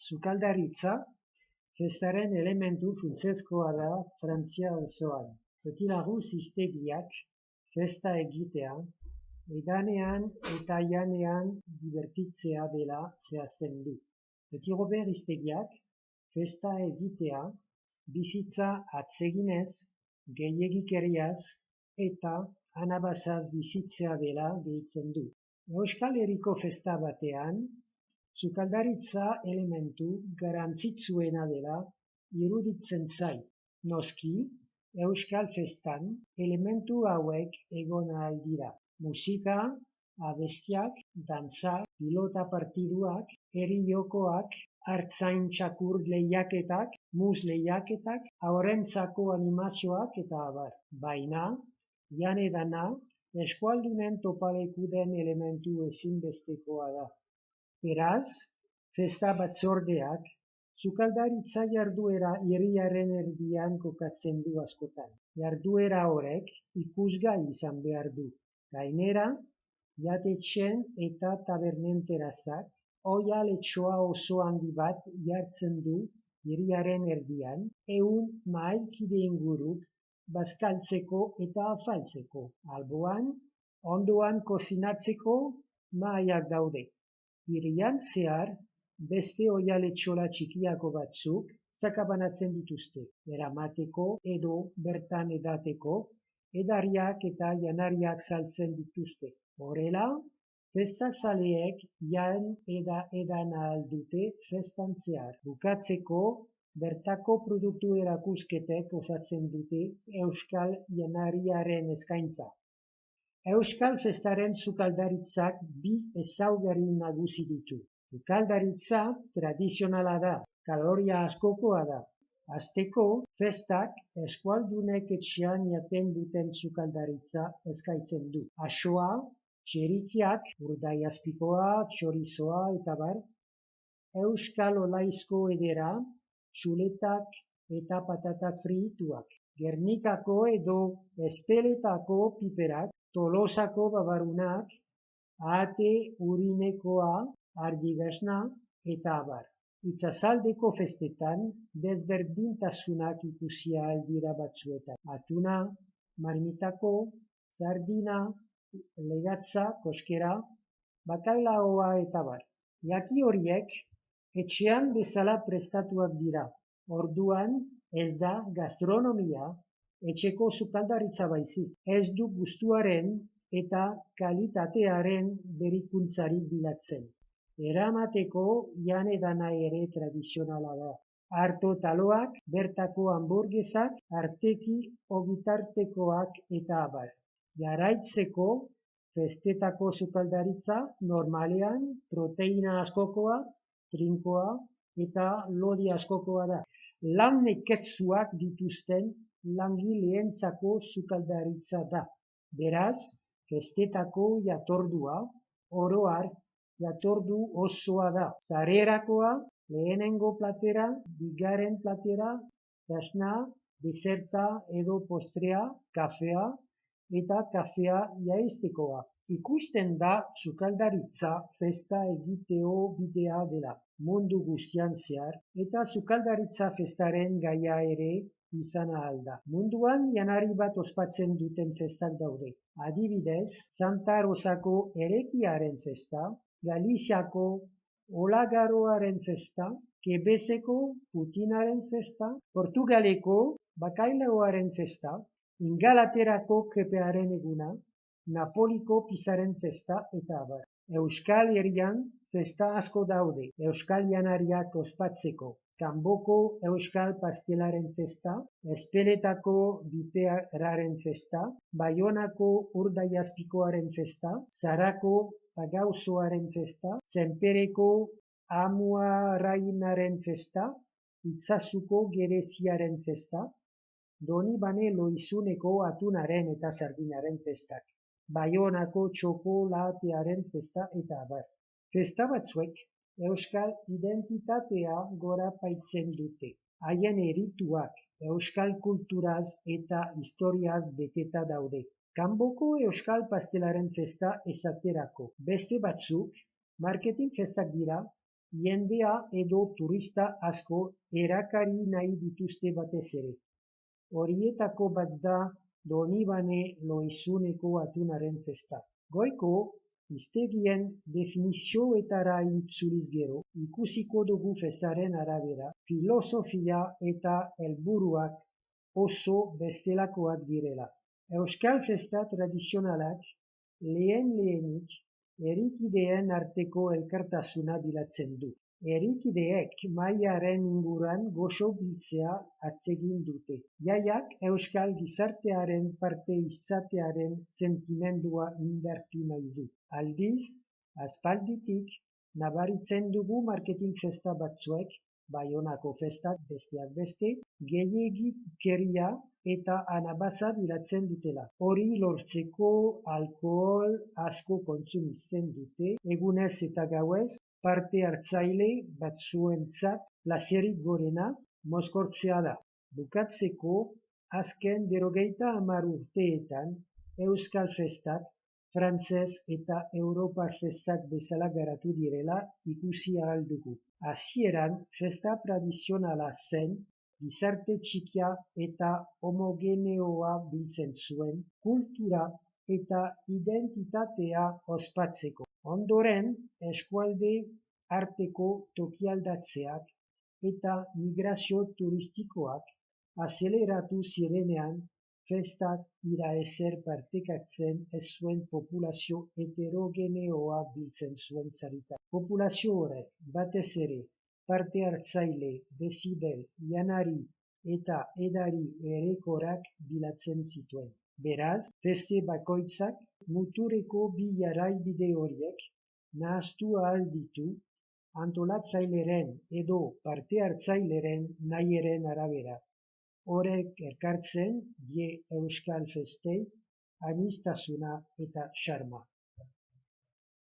sukaldaritza festaren elementu funtsezkoa da Frantzia osoan. Beti lagun hiztegiak festa egitea, edanean eta janean dibertitzea dela zehazten du. Beti Robert hiztegiak festa egitea, bizitza atseginez, gehiegikeriaz eta anabasaz bizitzea dela gehitzen du. Euskal Herriko festa batean, sukaldaritza elementu garrantzitsuena dela iruditzen zait. Noski, Euskal festan elementu hauek egon ahal dira. Musika, abestiak, dantzak, pilota partiduak, herri jokoak, artzain txakur lehiaketak, mus lehiaketak, haurrentzako animazioak eta abar. Baina, jan edana, eskualdunen topaleku den elementu ezinbestekoa da. Beraz, festa batzordeak sukaldaritza jarduera hiriaren erdian kokatzen du askotan. Jarduera horrek ikusgai izan behar du. Gainera, jatetxeen eta tabernen terrazak oihaletxoa oso handi bat jartzen du hiriaren erdian, 100 mahaikide inguruk bazkaltzeko eta afaltzeko. Alboan, ondoan kozinatzeko mahaiak daude. Hirian zehar, beste oihaletxola txikiako batzuk zakabanatzen dituzte, eramateko edo bertan edateko, edariak eta janariak saltzen dituzte. Horrela, festazaleek jan edan ahal dute festan zehar. Bukatzeko, bertako produktu erakusketek osatzen dute Euskal janariaren eskaintza. Euskal festaren sukaldaritzak bi ezaugarri nagusi ditu. Sukaldaritza tradizionala da, kaloria askokoa da. Hasteko, festak eskualdunek etxean jaten duten sukaldaritza eskaintzen du. Axoa, txerikiak, urdaiazpikoa, txorizoa eta bar, Euskal olaizko edera, txuletak eta patatak frituak, Gernikako edo Espeletako piperak, Tolosako babarunak, Ate urinekoa, argigasna eta abar. Itsasaldeko festetan desberdintasunak ikusi ahal dira batzuetan. Atuna, marmitako, sardina, legatza, koskera, bakailaoa eta bar. Jaki horiek etxean bezala prestatuak dira. Orduan ez da gastronomia etxeko sukaldaritza baizik. Ez du gustuaren eta kalitatearen berrikuntzarik bilatzen. Eramateko jan edana ere tradizionala da. Arto taloak, bertako hamburgesak, arteki ogitartekoak eta abar. Jarraitzeko festetako sukaldaritza normalean proteina askokoa, trinkoa eta lodi askokoa da. Lan neketsuak dituzten langileentzako sukaldaritza da. Beraz, festetako jatordua, oro har, jatordu osoa da. Sarrerakoa, lehenengo platera, bigarren platera, jasna, deserta edo postrea, kafea eta kafea jaiztekoa. Ikusten da sukaldaritza festa egiteo bidea dela, mundu guztian zehar, eta sukaldaritza festaren gaia ere izan ahal da. Munduan janari bat ospatzen duten festak daude. Adibidez, Santa Rosako erekiaren festa, Galiziako Olagaroaren festa, Quebeceko Putinaren festa, Portugaleko bakailaoaren festa, Ingalaterako krepearen eguna, Napoliko pizaren festa eta abar. Euskal Herrian festa asko daude, Euskal janariak ospatzeko. Kanboko Euskal pastelaren festa, Espeletako biteraren festa, Baionako urdaiazpikoaren festa, Zarako pagauzoaren festa, Zenpereko amuarrainaren festa, Itzazuko gereziaren festa, Donibane Loizuneko atunaren eta sardinaren festak, Baionako txokolatearen festa eta abar. Festa batzuek Euskal identitatea gorapaitzen dute. Haien erituak Euskal kulturaz eta historiaz beteta daude. Kanboko Euskal pastelaren festa esaterako. Beste batzuk marketing festak dira jendea edo turista asko erakari nahi dituzte batez ere. Horietako bat da Donibane Lohizuneko atunaren festa. Goiko hiztegien definizioetara itzuliz gero, ikusiko dugu festaren arabera, filosofia eta helburuak oso bestelakoak direla. Euskal festa tradizionalak lehenik herrikideen arteko elkartasuna bilatzen du. Herrikideek mahaiaren inguruan goxo biltzea atsegin dute. Jaiak euskal gizartearen parte izatearen sentimendua indartu nahi du. Aldiz, aspalditik nabaritzen dugu marketing festa batzuek, Baionako festak besteak beste, gehiegikeria eta anabasa bilatzen dutela. Hori lortzeko alkohol asko kontsumitzen dute, egunez eta gauez, parte hartzaile batzuentzat plazierik gorena mozkortzea da. Bukatzeko, azken 50 urteetan, euskal festak, frantzez eta europar festak bezala garatu direla ikusi ahal dugu. Hasieran, festa tradizionala zen, gizarte txikia eta homogeneoa biltzen zuen, kultura eta identitatea ospatzeko. Ondoren, eskualde arteko tokialdatzeak eta migrazio turistikoak azeleratu zirenean, festak ira ezer partekatzen ez zuen populazio heterogeneoa biltzen zuen zarita. Populazio horrek batez ere parte hartzaile, dezibel, janari eta edari erekorak bilatzen zituen. Beraz, feste bakoitzak muturreko bi jaraibide horiek nahaztu ahal ditu antolatzaileren edo parte hartzaileren nahiaren arabera. Horrek ekartzen die euskal festei aniztasuna eta xarma.